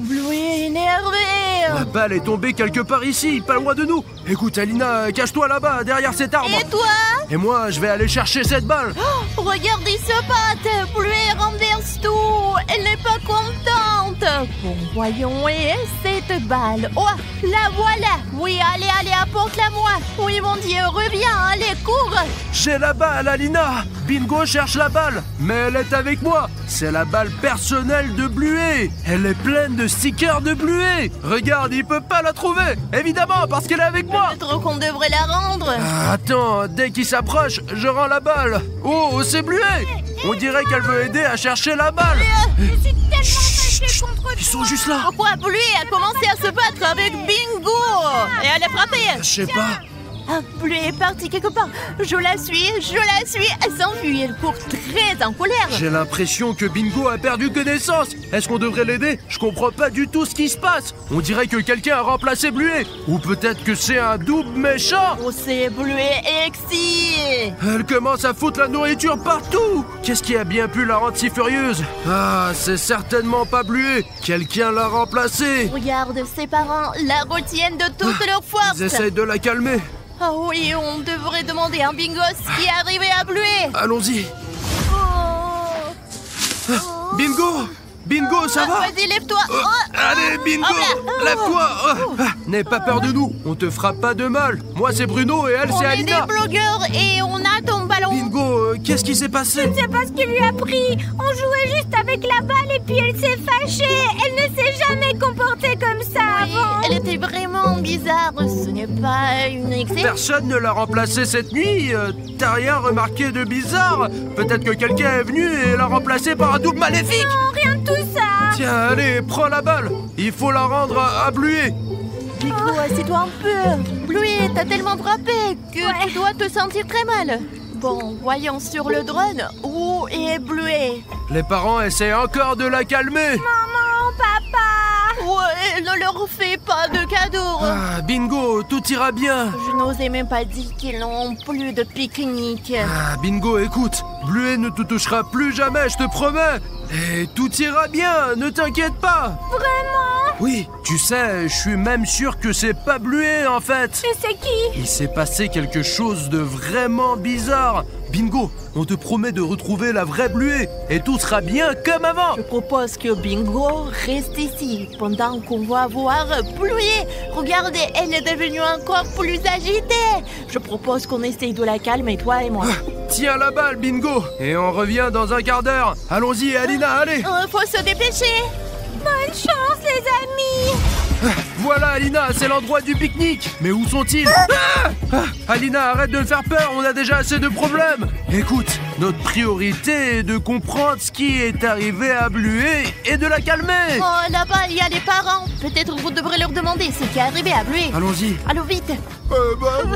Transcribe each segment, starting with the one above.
Bleuet est énervé. La balle est tombée quelque part ici, pas loin de nous. Écoute, Alina, cache-toi là-bas, derrière cet arbre. Et toi? Et moi, je vais aller chercher cette balle. Oh, regarde, il se batte. Bleuet renverse tout. Elle n'est pas contente. Bon, voyons, et cette balle? Oh, la voilà. Oui, allez, apporte-la-moi. Oui, mon Dieu, reviens, allez, cours. J'ai la balle, Alina. Bingo cherche la balle, mais elle est avec moi. C'est la balle personnelle de Bleuet. Elle est pleine de stickers de Bleuet. Regarde, il peut pas la trouver. Évidemment, parce qu'elle est avec moi. Peut-être qu'on devrait la rendre. Attends, dès qu'il s'approche, je rends la balle. Oh, c'est Bleuet. On dirait qu'elle veut aider à chercher la balle. Je suis tellement fâchée contre Ils sont juste là. Pourquoi Bleuet a commencé à se battre avec Bingo? Et elle est frappée. Je sais pas. Ah, Bleuet est partie quelque part. Je la suis. Elle s'enfuit, elle court très en colère. J'ai l'impression que Bingo a perdu connaissance. Est-ce qu'on devrait l'aider? Je comprends pas du tout ce qui se passe. On dirait que quelqu'un a remplacé Bleuet. Ou peut-être que c'est un double méchant. Oh, c'est Bleuet Exi. Elle commence à foutre la nourriture partout. Qu'est-ce qui a bien pu la rendre si furieuse? Ah, c'est certainement pas Bleuet. Quelqu'un l'a remplacé. Regarde, ses parents la retiennent de toute leur force. Ils essayent de la calmer. Ah oui, on devrait demander à Bingo ce qui est arrivé à Bleuet. Allons-y. Oh. Bingo! Bingo, ça va? Vas-y, lève-toi. Allez, Bingo! Lève-toi! N'aie pas peur de nous. On te fera pas de mal. Moi, c'est Bruno et elle, On c'est est Alina. des blogueurs et on a ton ballon. Bingo, qu'est-ce qui s'est passé? Je sais pas ce qu'il lui a pris. On jouait juste avec la balle et puis elle s'est fâchée. Elle ne s'est jamais comportée comme ça avant. Elle était vraiment bizarre. Ce n'est pas une excès. Personne ne l'a remplacée cette nuit. T'as rien remarqué de bizarre? Peut-être que quelqu'un est venu et l'a remplacée par un double maléfique. Non, rien de tout ça. Tiens, allez, prends la balle. Il faut la rendre à Bleuet. Bingo, assieds-toi un peu. Bleuet t'a tellement frappé que tu dois te sentir très mal. Bon, voyons sur le drone. Où est Bleuet? Les parents essaient encore de la calmer. Maman, papa. Ouais, ne leur fais pas de cadeaux. Ah, Bingo, tout ira bien. Je n'osais même pas dire qu'ils n'ont plus de pique-nique. Ah, Bingo, écoute, Bleuet ne te touchera plus jamais, je te promets. Et tout ira bien, ne t'inquiète pas. Vraiment? Oui, tu sais, je suis même sûr que c'est pas Bleuet en fait. Et c'est qui? Il s'est passé quelque chose de vraiment bizarre. Bingo, on te promet de retrouver la vraie Bleuet et tout sera bien comme avant. Je propose que Bingo reste ici pendant qu'on va voir Bleuet. Regardez, elle est devenue encore plus agitée. Je propose qu'on essaye de la calmer, toi et moi. Tiens la balle, Bingo, et on revient dans un quart d'heure. Allons-y, Alina, allez. Faut se dépêcher. Bonne chance, les amis. Voilà, Alina, c'est l'endroit du pique-nique. Mais où sont-ils? Alina, arrête de me faire peur, on a déjà assez de problèmes. Écoute, notre priorité est de comprendre ce qui est arrivé à Bleuet et de la calmer. Oh, là-bas, il y a les parents. Peut-être vous devrez leur demander ce qui est arrivé à Bleuet. Allons-y. Allons vite.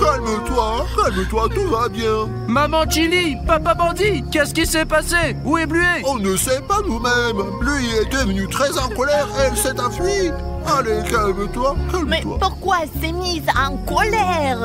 Calme-toi, tout va bien. Maman Chili, papa bandit, qu'est-ce qui s'est passé? Où est Bleuet? On ne sait pas nous-mêmes. Bleuet est devenu très en colère et elle s'est enfuie. Allez, calme-toi, Mais calme-toi. pourquoi elle s'est mise en colère?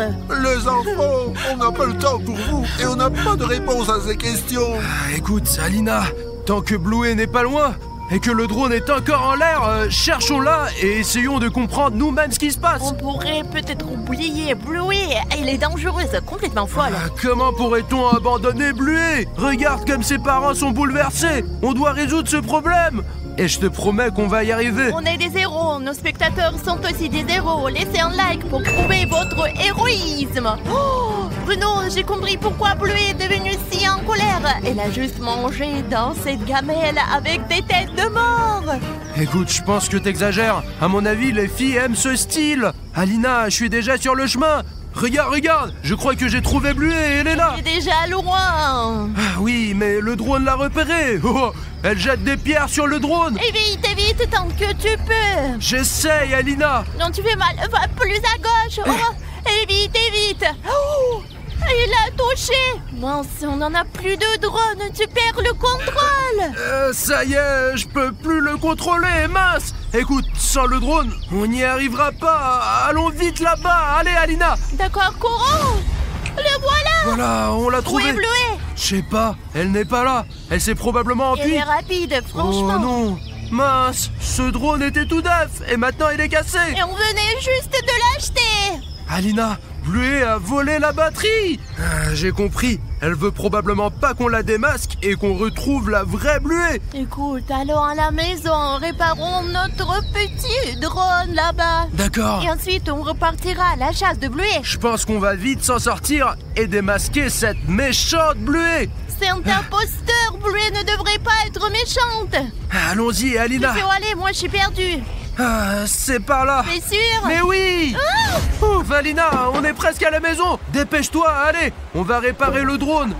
Les enfants, on n'a pas le temps pour vous et on n'a pas de réponse à ces questions. Écoute, Alina, tant que Bleuet n'est pas loin et que le drone est encore en l'air, cherchons-la et essayons de comprendre nous-mêmes ce qui se passe. On pourrait peut-être oublier Bleuet. Elle est dangereuse, complètement folle. Comment pourrait-on abandonner Bleuet? Regarde comme ses parents sont bouleversés. On doit résoudre ce problème. Et je te promets qu'on va y arriver. On est des héros, nos spectateurs sont aussi des héros. Laissez un like pour prouver votre héroïsme. Oh, Bruno, j'ai compris pourquoi Bleuet est devenue si en colère. Elle a juste mangé dans cette gamelle avec des têtes de mort. Écoute, je pense que t'exagères. À mon avis, les filles aiment ce style. Alina, je suis déjà sur le chemin. Regarde, je crois que j'ai trouvé Bleuet et elle est là. Elle est déjà loin. Ah oui, mais le drone l'a repérée. Oh, elle jette des pierres sur le drone. Évite tant que tu peux. J'essaye, Alina. Non, tu fais mal. Va plus à gauche. Oh, évite. Oh, il a touché. Mince, on n'en a plus de drone. Tu perds le contrôle. Ça y est, je peux plus le contrôler, mince. Écoute, sans le drone, on n'y arrivera pas. Allons vite là-bas. Allez, Alina. D'accord, courons. Le voilà. Voilà, on l'a Où trouvée. est Bleuet? Je sais pas, elle n'est pas là. Elle s'est probablement Elle enfuie. est rapide, franchement. Oh non, Mince, ce drone était tout neuf et maintenant il est cassé. Et on venait juste de l'acheter. Alina, Bluey a volé la batterie. J'ai compris. Elle veut probablement pas qu'on la démasque et qu'on retrouve la vraie Bluey. Écoute, allons à la maison, réparons notre petit drone là-bas. D'accord. Et ensuite, on repartira à la chasse de Bluey. Je pense qu'on va vite s'en sortir et démasquer cette méchante Bluey. C'est un imposteur, Bluey ne devrait pas être méchante. Allons-y, Alina. Il faut aller, moi je suis perdue. C'est par là. T'es sûr? Mais oui. Ouf, Alina, on est presque à la maison. Dépêche-toi, allez. On va réparer le drone.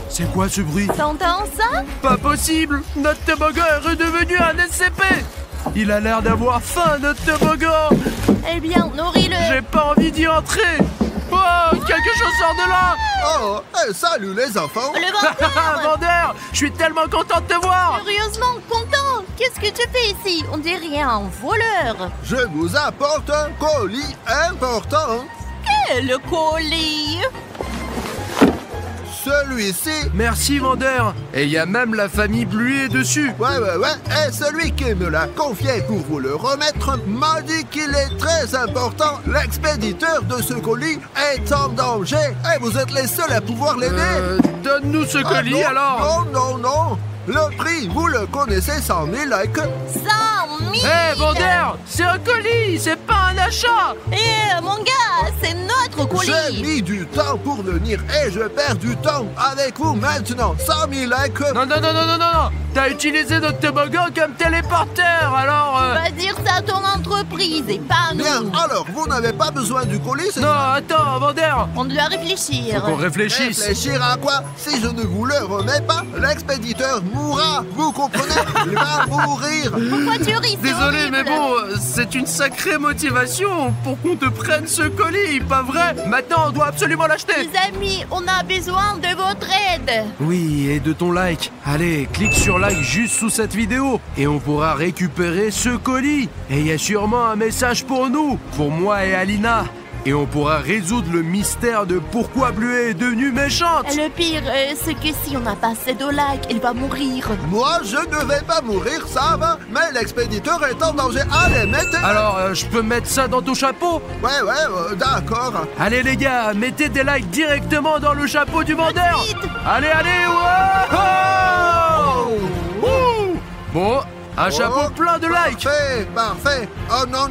C'est quoi ce bruit? T'entends ça? Pas possible. Notre toboggan est redevenu un SCP. Il a l'air d'avoir faim, notre toboggan. Eh bien, nourris-le. J'ai pas envie d'y entrer. Oh, quelque chose sort de là. Oh, salut les enfants. Le vendeur. Vander, je suis tellement content de te voir. Curieusement content. Qu'est-ce que tu fais ici? On dirait un voleur. Je vous apporte un colis important. Quel colis? Celui-ci. Merci, Vander. Et il y a même la famille Bluey dessus. Ouais. Et celui qui me l'a confié pour vous le remettre m'a dit qu'il est très important. L'expéditeur de ce colis est en danger. Et vous êtes les seuls à pouvoir l'aider. Donne-nous ce colis non, alors. Non. Le prix, vous le connaissez, 100 000 likes. 100 000. Hé, Vander, c'est un colis, c'est pas un achat. Eh, mon gars, c'est notre colis. J'ai mis du temps pour venir et je perds du temps avec vous maintenant. 100 000 likes. Non. T'as utilisé notre toboggan comme téléporteur, alors... Va dire ça à ton entreprise et pas à nous. Bien, alors vous n'avez pas besoin du colis, c'est Non, ça? attends, Vander. On doit réfléchir. Faut qu'on réfléchisse. Réfléchir à quoi? Si je ne vous le remets pas, l'expéditeur mourra. Vous comprenez? Il va mourir. Pourquoi tu ris? C'est Désolé, horrible. mais bon, c'est une sacrée motivation pour qu'on te prenne ce colis, pas vrai? Maintenant, on doit absolument l'acheter. Les amis, on a besoin de votre aide. Oui, et de ton like. Allez, clique sur like juste sous cette vidéo et on pourra récupérer ce colis. Et il y a sûrement un message pour nous, pour moi et Alina. Et on pourra résoudre le mystère de pourquoi Bluey est devenue méchante. Le pire, c'est que si on n'a pas assez de likes, elle va mourir. Moi, je ne vais pas mourir, ça va. Mais l'expéditeur est en danger. Allez, mettez... Alors, je peux mettre ça dans ton chapeau? Ouais, d'accord. Allez les gars, mettez des likes directement dans le chapeau du vendeur. Vite. Allez, wow. Ouh. Bon, un chapeau plein de likes. Parfait. Oh non,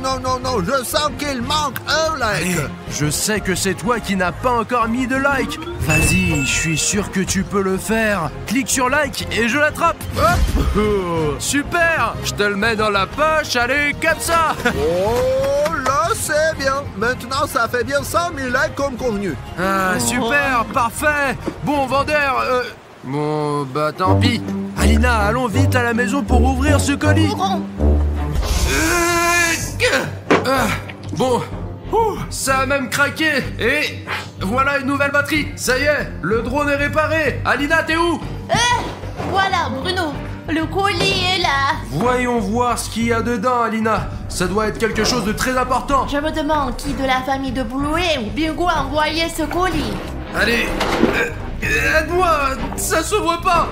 je sens qu'il manque un like. Allez, je sais que c'est toi qui n'as pas encore mis de like. Vas-y, je suis sûr que tu peux le faire. Clique sur like et je l'attrape. Hop. Oh, super. Je te le mets dans la poche, allez, comme ça. Oh, là, c'est bien. Maintenant, ça fait bien 100 000 likes comme convenu. Ah, super, parfait. Bon, vendeur, bon, bah tant pis. Alina, allons vite à la maison pour ouvrir ce colis. Courons. Bon, ça a même craqué. Et voilà une nouvelle batterie. Ça y est, le drone est réparé. Alina, t'es où? Voilà, Bruno. Le colis est là. Voyons voir ce qu'il y a dedans, Alina. Ça doit être quelque chose de très important. Je me demande qui de la famille de Bluey ou Bingo a envoyé ce colis. Allez, aide-moi, ça s'ouvre pas.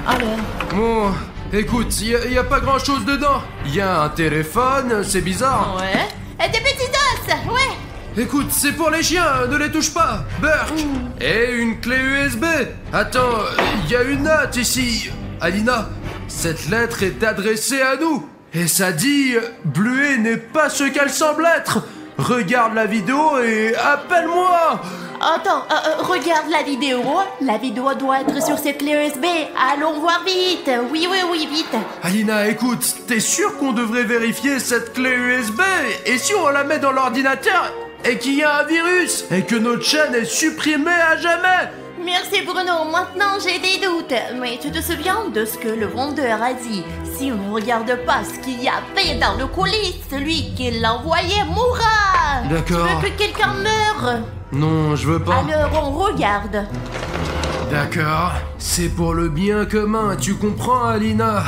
Alors, Bon, écoute, il y a pas grand-chose dedans. Il y a un téléphone, c'est bizarre. ouais. Et des petits os, ouais. Écoute, c'est pour les chiens, ne les touche pas. Burk. Et une clé USB. Attends, il y a une note ici. Alina, cette lettre est adressée à nous. Et ça dit, Bluey n'est pas ce qu'elle semble être. Regarde la vidéo et appelle-moi. Attends, regarde la vidéo. La vidéo doit être sur cette clé USB. Allons voir vite. Oui, vite. Alina, écoute, t'es sûr qu'on devrait vérifier cette clé USB? Et si on la met dans l'ordinateur et qu'il y a un virus et que notre chaîne est supprimée à jamais? Merci Bruno, maintenant j'ai des doutes. Mais tu te souviens de ce que le vendeur a dit? Si on ne regarde pas ce qu'il y a fait dans le colis, celui qui l'a envoyé mourra. D'accord. Tu veux que quelqu'un meure? Non, je veux pas. Alors on regarde. D'accord, c'est pour le bien commun, tu comprends, Alina?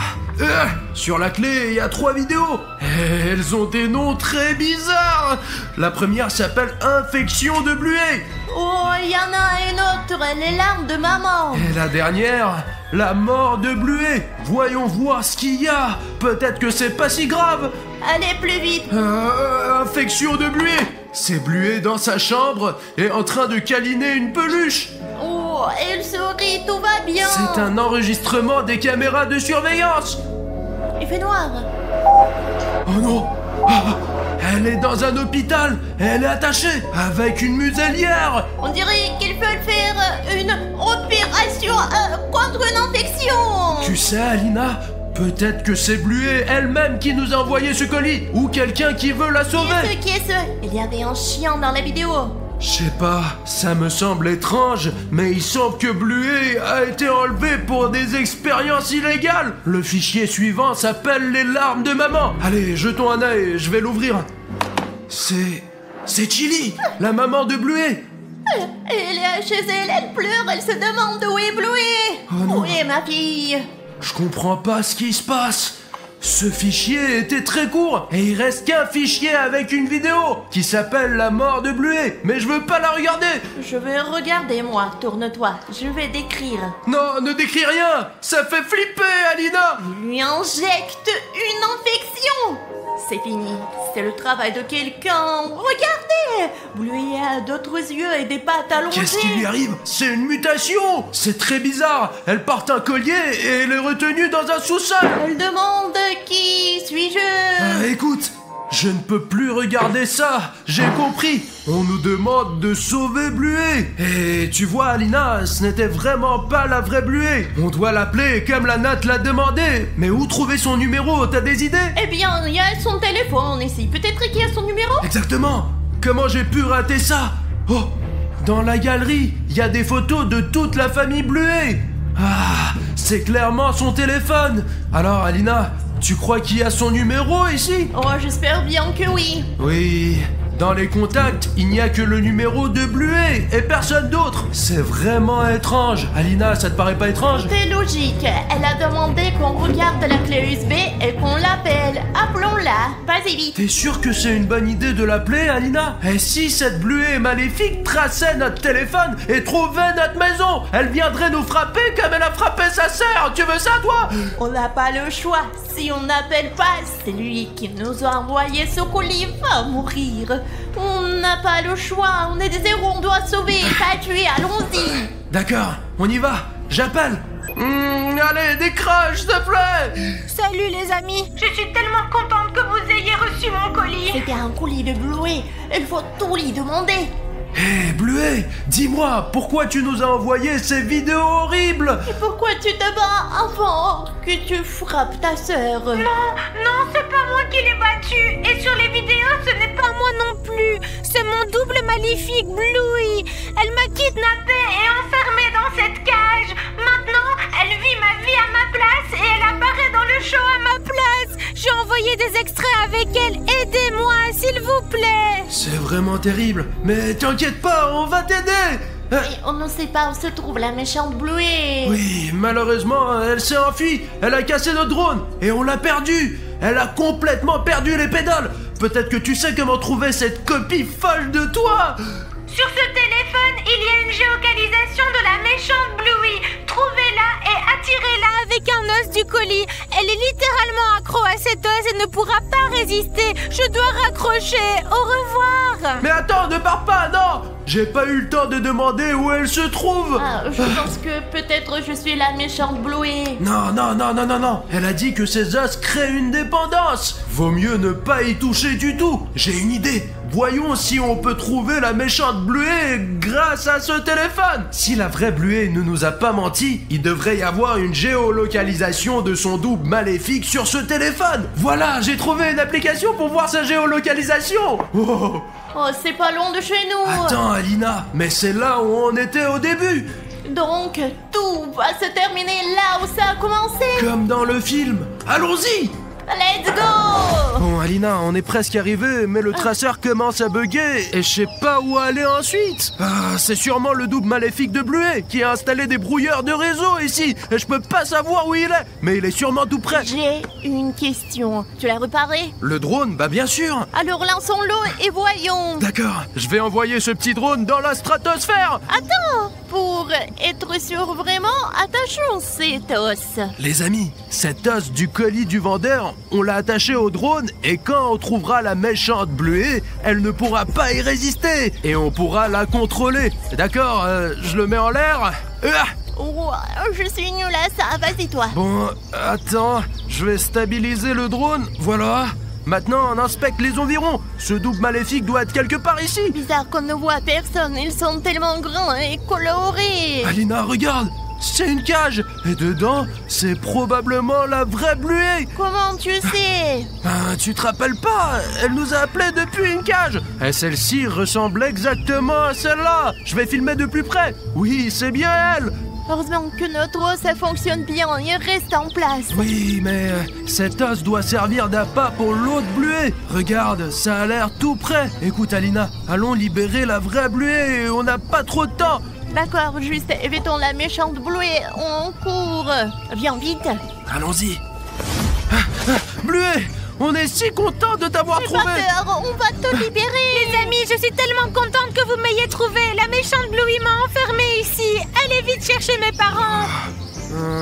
Sur la clé, il y a 3 vidéos. Et elles ont des noms très bizarres. La première s'appelle Infection de Bluey. Oh, il y en a une autre, les larmes de maman. Et la dernière, La mort de Bluet. Voyons voir ce qu'il y a. Peut-être que c'est pas si grave. Allez, plus vite. Infection de Bluet. C'est Bluet dans sa chambre et en train de câliner une peluche. Oh, elle sourit, tout va bien. C'est un enregistrement des caméras de surveillance. Il fait noir. Oh non. Elle est dans un hôpital et elle est attachée avec une muselière. On dirait qu'ils veulent faire une opération contre une infection. Tu sais, Alina, peut-être que c'est Bluet elle-même qui nous a envoyé ce colis ou quelqu'un qui veut la sauver. Qui est-ce? Il y avait un chien dans la vidéo. Je sais pas, ça me semble étrange, mais il semble que Bluet a été enlevé pour des expériences illégales. Le fichier suivant s'appelle les larmes de maman. Allez, jetons un œil, je vais l'ouvrir. C'est Chili, la maman de Bluet. Elle est chez elle, elle pleure, elle se demande où est Bluet. Oh non. Où est ma fille? Je comprends pas ce qui se passe. Ce fichier était très court et il reste qu'un fichier avec une vidéo qui s'appelle La mort de Bluet, mais je veux pas la regarder. Je vais regarder, moi. Tourne-toi, je vais décrire. Non, ne décris rien, ça fait flipper, Alina. Il lui injecte une infection. C'est fini, c'est le travail de quelqu'un. Regardez, Bluet a d'autres yeux et des pattes allongées. Qu'est-ce qui lui arrive? C'est une mutation. C'est très bizarre. Elle porte un collier et elle est retenue dans un sous-sol. Elle demande qui suis-je? Écoute, je ne peux plus regarder ça. J'ai compris. On nous demande de sauver Bluet. Et tu vois, Alina, ce n'était vraiment pas la vraie Bluet. On doit l'appeler comme la Nat l'a demandé. Mais où trouver son numéro? T'as des idées? Eh bien, il y a son téléphone ici. Peut-être qu'il y a son numéro? Exactement. Comment j'ai pu rater ça? Oh, dans la galerie, il y a des photos de toute la famille Bluet. Ah, c'est clairement son téléphone. Alors, Alina, tu crois qu'il y a son numéro ici? Oh, j'espère bien que oui. Oui. Dans les contacts, il n'y a que le numéro de Bluet et personne d'autre. C'est vraiment étrange. Alina, ça te paraît pas étrange? C'est logique. Elle a demandé qu'on regarde la clé USB et qu'on l'appelle. Appelons-la. Vas-y vite. T'es sûr que c'est une bonne idée de l'appeler, Alina? Et si cette Bluet maléfique traçait notre téléphone et trouvait notre maison, elle viendrait nous frapper comme elle a frappé sa sœur. Tu veux ça, toi? On n'a pas le choix. Si on n'appelle pas, c'est lui qui nous a envoyé ce colis va mourir. On n'a pas le choix. On est des héros, on doit sauver, pas tuer. Allons-y. D'accord, on y va. J'appelle. Allez, décroche, s'il te plaît. Salut les amis. Je suis tellement contente que vous ayez reçu mon colis. C'était un colis de Bluet. Il faut tout lui demander. Hé, Bluet, dis-moi, pourquoi tu nous as envoyé ces vidéos horribles? Et pourquoi tu te bats avant que tu frappes ta sœur? Non, c'est pas moi qui l'ai battue. Et sur les vidéos, ce n'est pas moi non plus. C'est mon double maléfique, Bluey. Elle m'a kidnappée et enfermée dans cette cage. Maintenant, elle vit ma vie à ma place et elle apparaît dans le show à ma place. J'ai envoyé des extraits avec elle. Aidez-moi, s'il vous plaît. C'est vraiment terrible, mais t'inquiète pas, on va t'aider. Et on ne sait pas où se trouve la méchante Bluet. Oui, malheureusement, elle s'est enfuie. Elle a cassé notre drone et on l'a perdue. Elle a complètement perdu les pédales. Peut-être que tu sais comment trouver cette copie folle de toi. Sur ce téléphone, il y a une géolocalisation de la méchante Bluey. Trouvez-la et attirez-la avec un os du colis. Elle est littéralement accro à cet os et ne pourra pas résister. Je dois raccrocher. Au revoir. Mais attends, ne pars pas, non. J'ai pas eu le temps de demander où elle se trouve. Je pense que peut-être je suis la méchante Bluet. Non. Elle a dit que ces os créent une dépendance. Vaut mieux ne pas y toucher du tout. J'ai une idée. Voyons si on peut trouver la méchante Bluet grâce à ce téléphone. Si la vraie Bluet ne nous a pas menti, il devrait y avoir une géolocalisation de son double maléfique sur ce téléphone. Voilà, j'ai trouvé une application pour voir sa géolocalisation. Oh, c'est pas loin de chez nous. Attends, Alina, mais c'est là où on était au début. Donc, tout va se terminer là où ça a commencé. Comme dans le film. Allons-y. Let's go. Bon, Alina, on est presque arrivé, mais le traceur commence à bugger et je sais pas où aller ensuite. Ah, c'est sûrement le double maléfique de Bluey qui a installé des brouilleurs de réseau ici et je peux pas savoir où il est, mais il est sûrement tout près. J'ai une question. Tu l'as réparé? Le drone? Bah bien sûr. Alors lançons-le et voyons. D'accord, je vais envoyer ce petit drone dans la stratosphère. Attends, pour être sûr vraiment, attachons cet os. Les amis, cet os du colis du vendeur, on l'a attaché au drone et quand on trouvera la méchante Bluey, elle ne pourra pas y résister et on pourra la contrôler. D'accord, je le mets en l'air. Oh, je suis nulle à ça, vas-y toi. Bon, attends, je vais stabiliser le drone, voilà. Maintenant, on inspecte les environs. Ce double maléfique doit être quelque part ici. Bizarre qu'on ne voit personne, ils sont tellement grands et colorés. Alina, regarde, c'est une cage. Et dedans, c'est probablement la vraie Bluey. Comment tu sais? Tu te rappelles pas? Elle nous a appelés depuis une cage. Et celle-ci ressemble exactement à celle-là. Je vais filmer de plus près. Oui, c'est bien elle. Heureusement que notre os, ça fonctionne bien, il reste en place. Oui, mais cet os doit servir d'appât pour l'autre Bluey. Regarde, ça a l'air tout prêt. Écoute, Alina, allons libérer la vraie Bluey. On n'a pas trop de temps. D'accord, juste évitons la méchante Bluey, on court. Viens vite. Allons-y. Bluey, on est si content de t'avoir trouvé. Pas peur, on va te libérer. Les amis, je suis tellement contente que vous m'ayez trouvé. La méchante Bluey m'a enfermée ici. Allez vite chercher mes parents.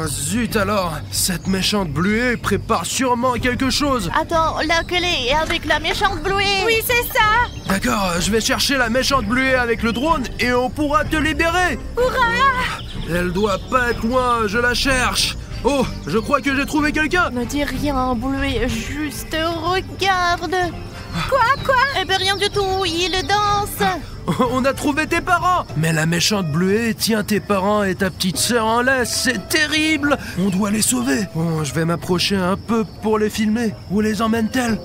Zut alors, cette méchante Bluey prépare sûrement quelque chose. Attends, la clé est avec la méchante Bluey. Oui, c'est ça. D'accord, je vais chercher la méchante Bluey avec le drone et on pourra te libérer. Hurrah! Elle doit pas être loin, je la cherche. Oh, je crois que j'ai trouvé quelqu'un. Ne dis rien, Bluey, juste regarde. Quoi? Eh ben rien du tout, il danse. On a trouvé tes parents. Mais la méchante Bluey tient tes parents et ta petite sœur en laisse. C'est terrible. On doit les sauver. Bon, je vais m'approcher un peu pour les filmer. Où les emmène-t-elle?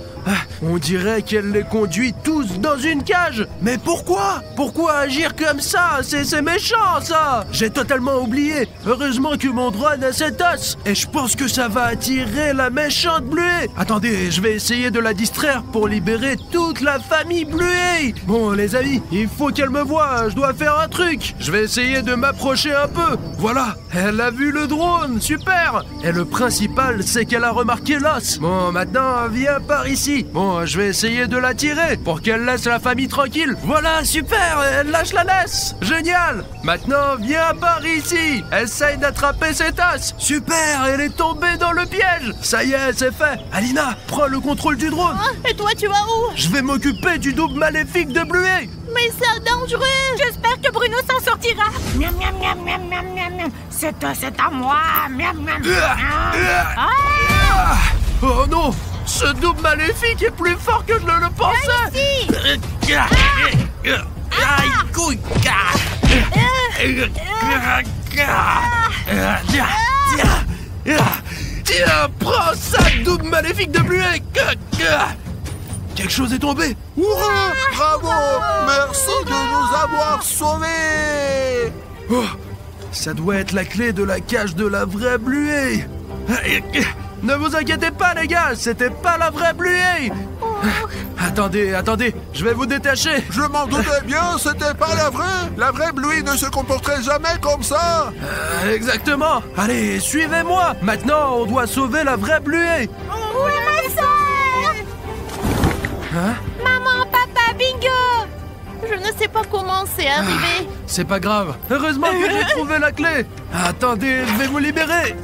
On dirait qu'elle les conduit tous dans une cage. Mais pourquoi? Pourquoi agir comme ça? C'est méchant, ça. J'ai totalement oublié. Heureusement que mon drone a cet os. Et je pense que ça va attirer la méchante Bluey. Attendez, je vais essayer de la distraire pour libérer toute la famille Bluey. Bon, les amis, il faut qu'elle me voie. Je dois faire un truc. Je vais essayer de m'approcher un peu. Voilà, elle a vu le drone. Super. Et le principal, c'est qu'elle a remarqué l'os. Bon, maintenant, viens par ici. Bon, je vais essayer de la tirer pour qu'elle laisse la famille tranquille. Voilà, super, elle lâche la laisse. Génial. Maintenant, viens par ici. Essaye d'attraper cet os. Super, elle est tombée dans le piège. Ça y est, c'est fait. Alina, prends le contrôle du drone. Et toi, tu vas où? Je vais m'occuper du double maléfique de Bluey. Mais c'est dangereux. J'espère que Bruno s'en sortira. Miam, miam, miam, miam, miam, miam, miam. C'est à moi. Miam, miam. Oh non, ce double maléfique est plus fort que je ne le pensais. Tiens, prends ça, double maléfique de Bluey. Quelque chose est tombé. Hurrah! Bravo! Merci de nous avoir sauvés! Oh, ça doit être la clé de la cage de la vraie Bluey. Ne vous inquiétez pas, les gars, c'était pas la vraie Bluey. Attendez, je vais vous détacher. Je m'en doutais bien, c'était pas la vraie. La vraie Bluey ne se comporterait jamais comme ça. Exactement. Allez, suivez-moi. Maintenant, on doit sauver la vraie Bluey. Où est ma soeur? Hein? Maman, papa, bingo! Je ne sais pas comment c'est arrivé. C'est pas grave. Heureusement que j'ai trouvé la clé. Attendez, je vais vous libérer.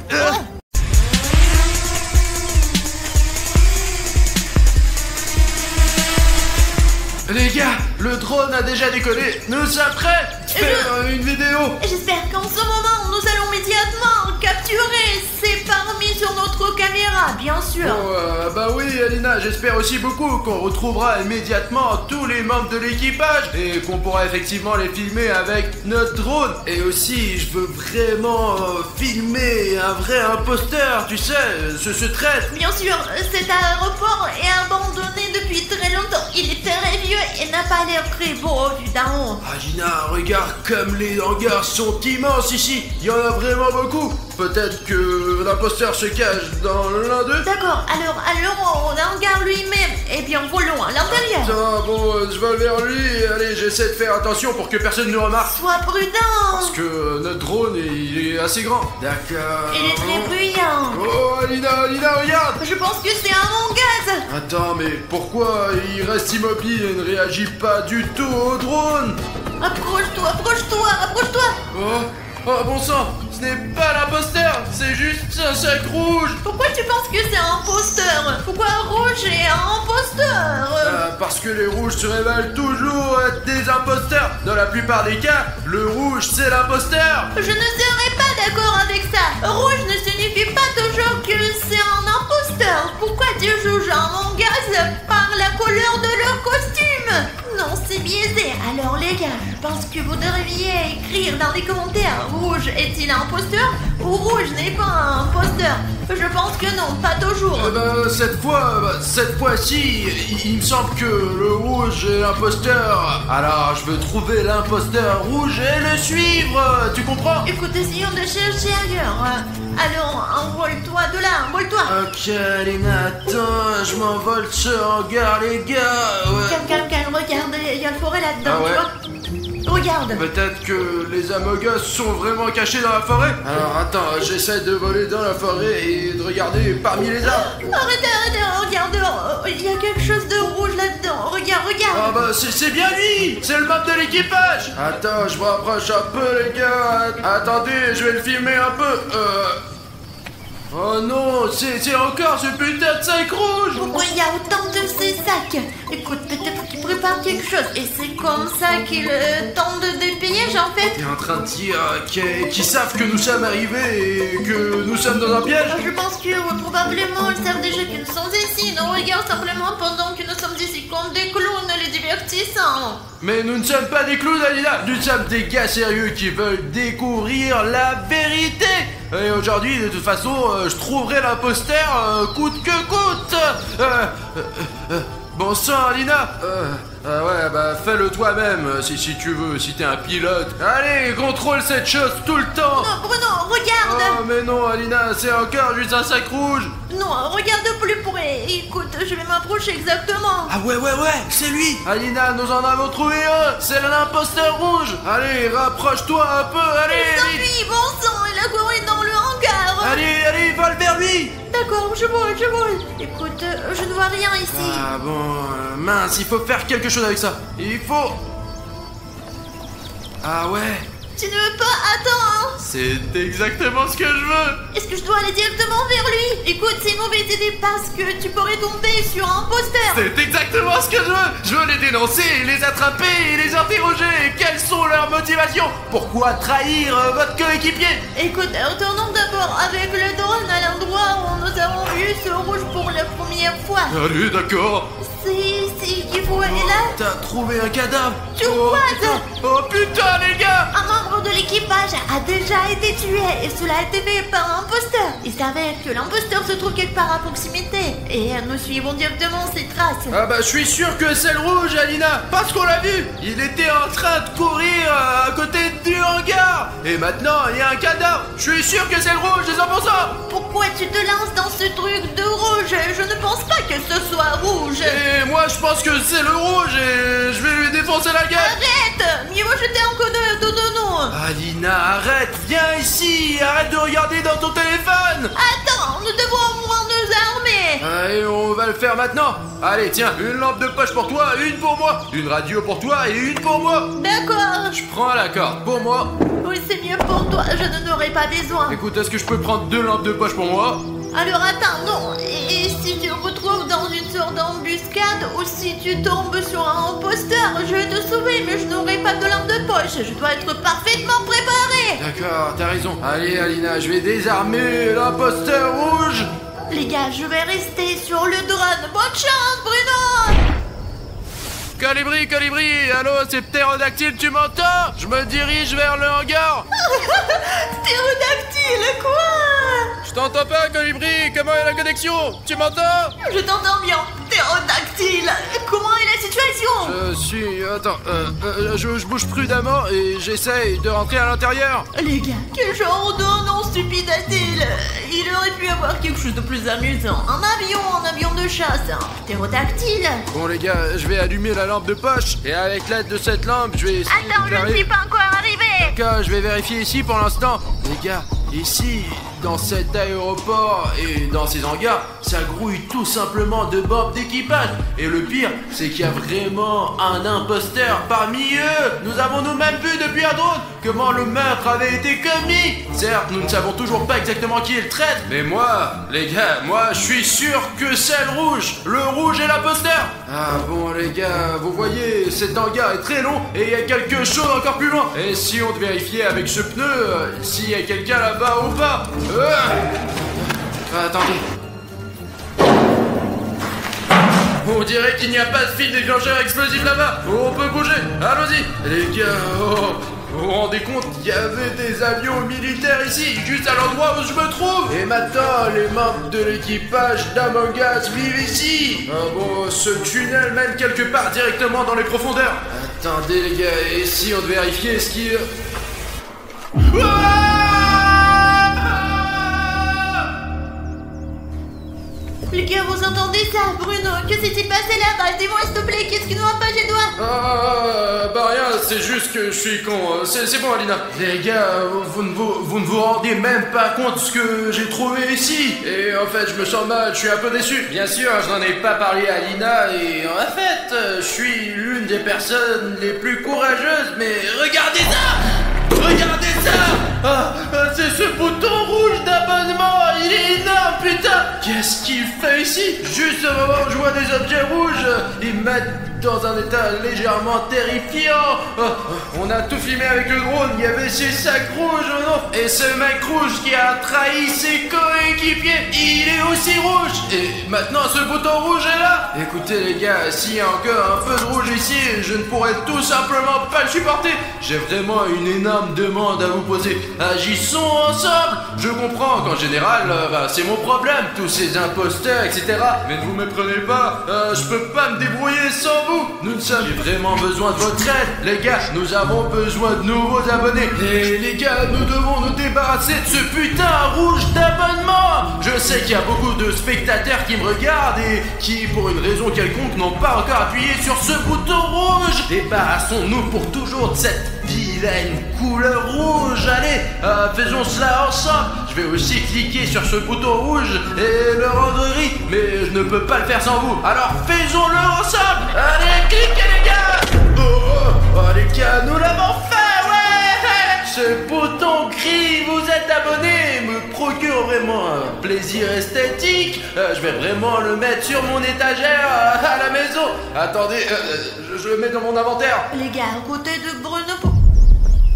Les gars, le drone a déjà décollé. Nous sommes prêts. Faire une vidéo. J'espère qu'en ce moment, nous allons immédiatement capturer ces parmi sur notre caméra, bien sûr. Oh, bah oui, Alina, j'espère aussi beaucoup qu'on retrouvera immédiatement tous les membres de l'équipage et qu'on pourra effectivement les filmer avec notre drone. Et aussi, je veux vraiment filmer un vrai imposteur, tu sais, ce traître. Bien sûr, cet aéroport est abandonné depuis très longtemps. Il est très vieux et n'a pas l'air très beau vu d'en haut. Alina, regarde comme les hangars sont immenses ici. Il y en a vraiment beaucoup. peut-être que l'imposteur se cache dans l'un d'eux. D'accord, alors, on hangar lui-même. Eh bien, volons à l'intérieur. Attends, bon, je vais vers lui. Allez, j'essaie de faire attention pour que personne ne remarque. Sois prudent. Parce que notre drone, il est assez grand. D'accord. Il est très bruyant. Oh, Alina, regarde. Je pense que c'est un mangaz. Attends, mais pourquoi il reste immobile et ne réagit pas du tout au drone? Approche-toi. Oh, bon sang, ce n'est pas l'imposteur, c'est juste un sac rouge. Pourquoi tu penses que c'est un imposteur? Pourquoi Rouge est un imposteur? Parce que les rouges se révèlent toujours être des imposteurs. Dans la plupart des cas, le rouge c'est l'imposteur. Je ne serais pas d'accord avec ça. Rouge ne signifie pas toujours que c'est un imposteur. Pourquoi tu juges un mangaz par la couleur de leur costume? Non, c'est biaisé. Alors les gars, je pense que vous devriez écrire dans les commentaires: Rouge est-il un imposteur ou Rouge n'est pas un imposteur? Je pense que non, pas toujours. Cette fois-ci, il me semble que le rouge est l'imposteur. Alors, je veux trouver l'imposteur rouge et le suivre. Tu comprends? Écoute, essayons de chercher ailleurs. Alors, envole-toi de là, envole-toi. Ok, Alina, attends, je m'envole ce hangar, les gars. Ouais. Calme, regarde, il y a le forêt là-dedans, Ah ouais? tu vois? Regarde. Peut-être que les Among Us sont vraiment cachés dans la forêt. Alors attends, j'essaie de voler dans la forêt et de regarder parmi les arbres. Arrête, regarde, il y a quelque chose de rouge là-dedans. Regarde. Ah bah c'est bien lui. C'est le membre de l'équipage. Attends, je me rapproche un peu les gars. Attendez, je vais le filmer un peu. Oh non, c'est encore ce putain de sac rouge. Pourquoi il y a autant de ces sacs? Écoute, peut-être qu'ils préparent quelque chose et c'est comme ça qu'ils tentent de piège en fait. T'es en train de dire qu'ils savent que nous sommes arrivés et que nous sommes dans un piège? Je pense que probablement ils savent déjà que nous sommes ici. Nous regardent simplement pendant que nous sommes ici comme des clowns les divertissant. Mais nous ne sommes pas des clowns, Alina. Nous sommes des gars sérieux qui veulent découvrir la vérité. Et aujourd'hui, de toute façon, je trouverai l'imposteur coûte que coûte. Bon sang, Alina. Ouais, bah fais-le toi-même si tu veux, si t'es un pilote. Allez, contrôle cette chose tout le temps. Non, Bruno, regarde. Oh, mais non, Alina, c'est encore juste un sac rouge. Non, regarde plus près. Écoute, je vais m'approcher exactement. Ah ouais, c'est lui. Alina, nous en avons trouvé un. C'est l'imposteur rouge. Allez, rapproche-toi un peu, allez. C'est lui, bon sang, il a couru dans le hangar. Allez, vole vers lui. D'accord, je vole. Écoute, je ne vois rien ici. Ah bon, mince, il faut faire quelque chose avec ça. Il faut... Ah ouais. Tu ne veux pas? Attends. C'est exactement ce que je veux. Est-ce que je dois aller directement vers lui? Écoute, c'est une mauvaise idée parce que tu pourrais tomber sur un imposteur. C'est exactement ce que je veux. Je veux les dénoncer, les attraper et les interroger. Quelles sont leurs motivations? Pourquoi trahir votre coéquipier? Écoute, retournons d'abord avec le drone à l'endroit où nous avons vu ce rouge pour la première fois. Allez, d'accord. C'est ici qu'il faut aller là. T'as trouvé un cadavre. Tu vois? Oh putain, les gars. Un membre de l'équipage a déjà été tué et cela a été fait par un imposteur. Il s'avère que l'imposteur se trouve quelque part à proximité et nous suivons directement ses traces. Ah bah je suis sûr que c'est le rouge, Alina, parce qu'on l'a vu. Il était en train de courir à côté du hangar. Et maintenant il y a un cadavre. Je suis sûr que c'est le rouge, c'est 100%. Pourquoi tu te lances dans ce truc de rouge? Je ne pense pas que ce soit rouge. Et moi je pense que c'est le rouge et je vais lui défoncer la gueule. Arrête! Mieux vaut jeter un coup de nous. Alina, arrête, viens ici, arrête de regarder dans ton téléphone. Attends, nous devons au moins nous armer. Allez, on va le faire maintenant. Allez, tiens, une lampe de poche pour toi, une pour moi. Une radio pour toi et une pour moi. D'accord. Je prends la corde pour moi. Oui, c'est mieux pour toi, je n'en aurai pas besoin. Écoute, est-ce que je peux prendre 2 lampes de poche pour moi? Alors attends, non. Et si tu te retrouves dans une sorte d'embuscade ou si tu tombes sur un imposteur, je vais te sauver, mais je n'aurai pas de lampe de poche. Je dois être parfaitement préparé. D'accord, t'as raison. Allez, Alina, je vais désarmer l'imposteur rouge. Les gars, je vais rester sur le drone. Bonne chance, Bruno. Colibri, allô, c'est Ptérodactyle, tu m'entends? Je me dirige vers le hangar. Ptérodactyle, quoi? Je t'entends pas, Colibri. Comment est la connexion? Tu m'entends? Je t'entends bien. Ptérodactyle, comment est la situation? Attends, je bouge prudemment et j'essaye de rentrer à l'intérieur. Les gars, quel genre de nom stupide a-t-il? Il aurait pu avoir quelque chose de plus amusant. Un avion de chasse, un ptérodactyle. Bon les gars, je vais allumer la lampe de poche et avec l'aide de cette lampe, je vais essayer Attends, je ne suis pas encore arrivée. D'accord, je vais vérifier ici pour l'instant. Les gars, ici, dans cet aéroport et dans ces hangars, ça grouille tout simplement de bombes d'équipage. Et le pire, c'est qu'il y a vraiment un imposteur parmi eux. Nous avons nous-mêmes vu depuis un drone comment le meurtre avait été commis. Certes, nous ne savons toujours pas exactement qui est le traître. Mais moi, les gars, je suis sûr que c'est le rouge. Le rouge est l'imposteur. Ah bon les gars, vous voyez, cet hangar est très long et il y a quelque chose encore plus loin. Et si on devait vérifier avec ce pneu, s'il y a quelqu'un là-bas ou pas. Attendez. On dirait qu'il n'y a pas de fil déclencheur explosif là-bas. On peut bouger. Allons-y. Les gars, vous vous rendez compte, il y avait des avions militaires ici, juste à l'endroit où je me trouve. Et maintenant, les membres de l'équipage d'Among Us vivent ici. Ah bon, ce tunnel mène quelque part directement dans les profondeurs. Attendez les gars, et si on devait vérifier ce qui... Les gars, vous entendez ça? Bruno, que s'est-il passé là-bas? Dis-moi s'il te plaît, qu'est-ce qui nous a pas chez toi? Bah rien, c'est juste que je suis con. C'est bon, Alina. Les gars, vous ne vous rendez même pas compte de ce que j'ai trouvé ici. Et en fait, je me sens mal, je suis un peu déçu. Bien sûr, je n'en ai pas parlé à Alina et en fait, je suis l'une des personnes les plus courageuses, mais regardez ça! Regardez ça! C'est ce bouton rouge d'abonnement! Il est énorme, putain! Qu'est-ce qu'il fait ici? Juste au moment où je vois des objets rouges, ils me mettent dans un état légèrement terrifiant. On a tout filmé avec le drone, il y avait ces sacs rouges, non? Et ce mec rouge qui a trahi ses coéquipiers, il est aussi rouge! Et maintenant ce bouton rouge est là! Écoutez les gars, s'il y a encore un peu de rouge ici, je ne pourrais tout simplement pas le supporter. J'ai vraiment une énorme demande à vous poser. Agissons ensemble. Je comprends qu'en général, c'est mon problème, tous ces imposteurs, etc. Mais ne vous méprenez pas, je peux pas me débrouiller sans vous. Nous ne sommes vraiment besoin de votre aide. Les gars, nous avons besoin de nouveaux abonnés. Et les gars, nous devons nous débarrasser de ce putain rouge d'abonnement. Je sais qu'il y a beaucoup de spectateurs qui me regardent et qui, pour une raison quelconque, n'ont pas encore appuyé sur ce bouton rouge. Débarrassons-nous pour toujours de cette vilaine couleur rouge. Allez, faisons cela ensemble. Je vais aussi cliquer sur ce bouton rouge et le rendre gris, mais je ne peux pas le faire sans vous. Alors faisons-le ensemble. Allez, cliquez les gars. Oh les gars, nous l'avons fait, ouais. Ce bouton gris, vous êtes abonné, me procure vraiment un plaisir esthétique. Je vais vraiment le mettre sur mon étagère à la maison. Attendez, je le mets dans mon inventaire. Les gars, à côté de Bruno...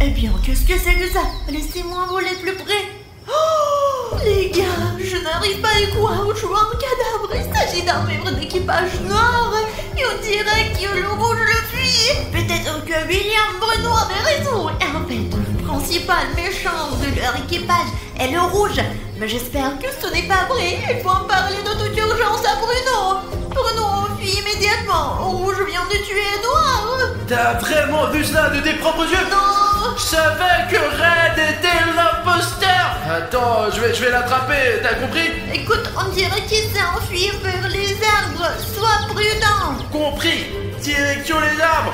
Eh bien, qu'est-ce que c'est que ça? Laissez-moi voler plus près. Oh, les gars, je n'arrive pas à croire, je vois un cadavre. Il s'agit d'un membre d'équipage noir. Et on dirait que le rouge le fuit. Peut-être que William Bruno avait raison. Et en fait, le principal méchant de leur équipage est le rouge. Mais j'espère que ce n'est pas vrai. Il faut en parler de toute urgence à Bruno. Bruno, fuis immédiatement. Rouge vient de tuer Noir. T'as vraiment vu cela de tes propres yeux? Non. Je savais que Red était l'imposteur. Attends, je vais l'attraper, t'as compris? Écoute, on dirait qu'il s'est enfui vers les arbres. Sois prudent. Compris. Direction les arbres.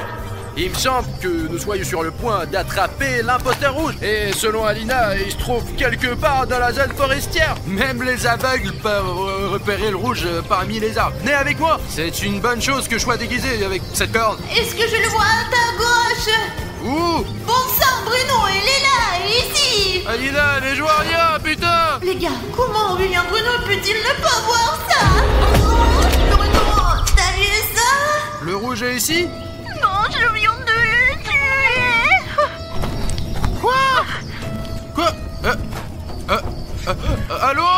Il me semble que nous soyons sur le point d'attraper l'imposteur rouge. Et selon Alina, il se trouve quelque part dans la zone forestière. Même les aveugles peuvent repérer le rouge parmi les arbres. Venez avec moi. C'est une bonne chose que je sois déguisé avec cette corne. Est-ce que je le vois à ta gauche? Où? Bon sang, Bruno, il est là, il est ici. Alina, ne joue à rien, putain. Les gars, comment William Bruno peut-il ne pas voir ça? Oh, Bruno, t'as vu ça? Le rouge est ici? Non, je viens de le tuer. Quoi? Allô?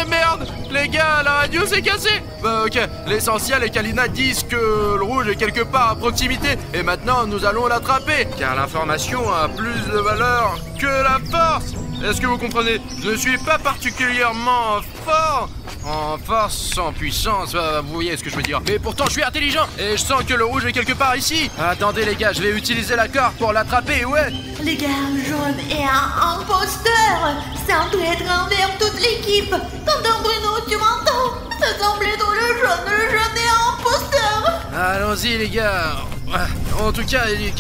Merde! Les gars, la radio s'est cassée! Bah ok, l'essentiel est qu'Alina dise que le rouge est quelque part à proximité et maintenant nous allons l'attraper car l'information a plus de valeur que la force! Est-ce que vous comprenez? Je ne suis pas particulièrement fort en force, en puissance, vous voyez ce que je veux dire. Mais pourtant, je suis intelligent et je sens que le rouge est quelque part ici. Attendez les gars, je vais utiliser la corde pour l'attraper, ouais. Les gars, jaune est un imposteur. C'est un traître envers toute l'équipe. T'entends Bruno, tu m'entends? Ça semble être le jaune est un imposteur. Allons-y les gars. En tout cas, il est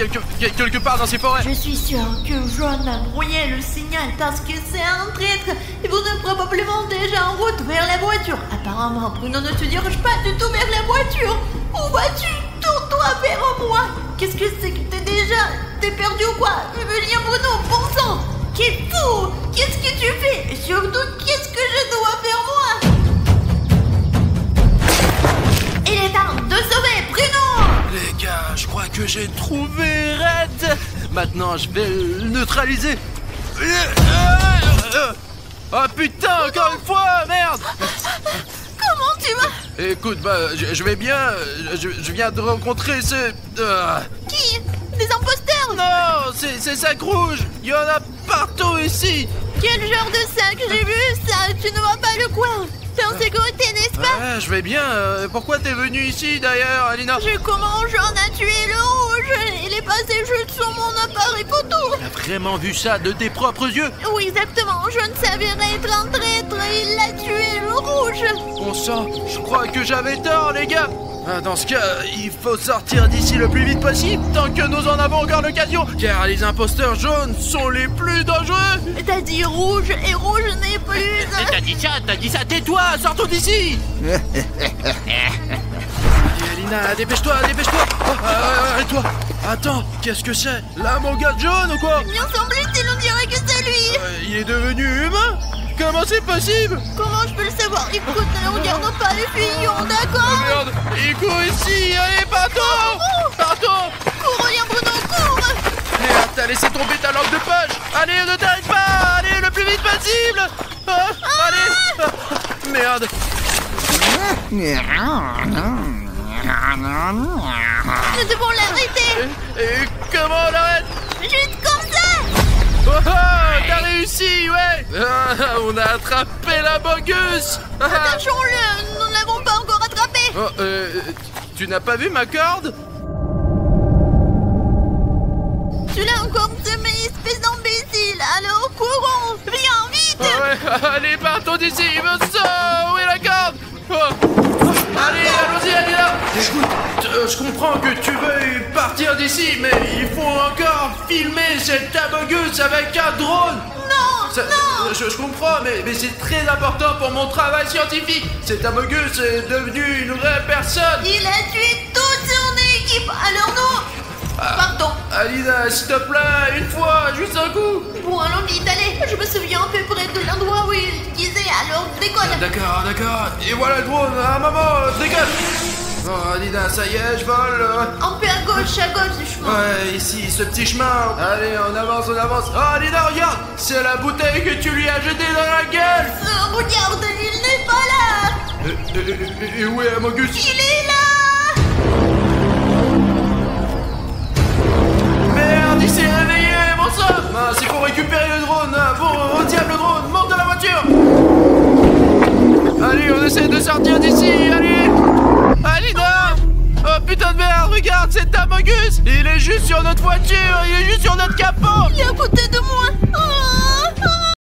quelque part dans ces forêts. Je suis sûr que Jaune a brouillé le signal parce que c'est un traître. Et vous êtes probablement déjà en route vers la voiture. Apparemment, Bruno ne se dirige pas du tout vers la voiture. Où vas-tu? Tourne-toi vers moi. Qu'est-ce que c'est que t'es perdu ou quoi? Viens Bruno, bon sang. Qu'est-ce fou? Qu'est-ce que tu fais? Et surtout, qu'est-ce que je dois faire moi? Il est temps de sauver Bruno. Les gars, je crois que j'ai trouvé Red. Maintenant, je vais le neutraliser. Oh putain, encore une fois, merde. Comment tu vas? Écoute, je vais bien. Je viens de rencontrer ce... Qui? Des imposteurs? Non, c'est sac rouge. Il y en a partout ici. Quel genre de sac? J'ai vu ça. Tu ne vois pas le coin. T'es en sécurité, n'est-ce pas? Ouais, je vais bien. Pourquoi t'es venu ici d'ailleurs, Alina? Comment Jaune a tué le rouge? Il est passé juste sur mon appareil photo. T'as vraiment vu ça de tes propres yeux? Oui, exactement. Jaune s'avérait être un traître et il a tué le rouge. Bon sang, je crois que j'avais tort, les gars. Dans ce cas, il faut sortir d'ici le plus vite possible, tant que nous en avons encore l'occasion, car les imposteurs jaunes sont les plus dangereux. T'as dit rouge, et rouge n'est plus... T'as dit ça, tais-toi, sortons d'ici. Alina, dépêche-toi. Et toi? Attends, qu'est-ce que c'est? Là, mon gars jaune ou quoi? Bien semble-t-il, on dirait que c'est lui. Il est devenu humain? Comment c'est possible? Comment je peux le savoir? Écoute, ne regarde pas les fillons, d'accord? Merde, il court ici, allez, partons. Cours, rien Bruno, cours. Merde, t'as laissé tomber ta langue de poche. Allez, ne t'arrête pas, allez, le plus vite possible. Allez. Merde. Nous devons l'arrêter. Et comment on l'arrête? Juste comme ça. Oh, t'as réussi, ouais. On a attrapé la bogus. Attachons-le, nous ne l'avons pas encore attrapé. Tu n'as pas vu ma corde? Tu l'as encore semé, espèce d'imbécile. Alors courons, viens vite. Ouais, allez, partons d'ici. Où est la corde? Allez, allons-y, Alina. Écoute, je comprends que tu veuilles partir d'ici, mais il faut encore filmer cette abogus avec un drone. Non. Je comprends, mais c'est très important pour mon travail scientifique. Cet abogus est devenu une vraie personne. Il a tué toute son équipe, alors non. Pardon. Alina, s'il te plaît, une fois, juste un coup. Bon, allons vite, allez. Je me souviens à peu près de l'endroit où il disait, alors décolle. D'accord. Et voilà le drone, maman, décolle. Oh, Alina, ça y est, je vole. Un peu à gauche du chemin. Ouais, ici, ce petit chemin. Allez, on avance. Oh, Alina, regarde, c'est la bouteille que tu lui as jetée dans la gueule. Regarde, il n'est pas là. Et où est Amogus? Il est là. Merde, il s'est réveillé, mon sang. Il faut récupérer le drone. Bon, au diable le drone, monte dans la voiture. Allez, on essaie de sortir d'ici, allez. Alina. Oh putain de merde, regarde, c'est Amogus. Il est juste sur notre voiture,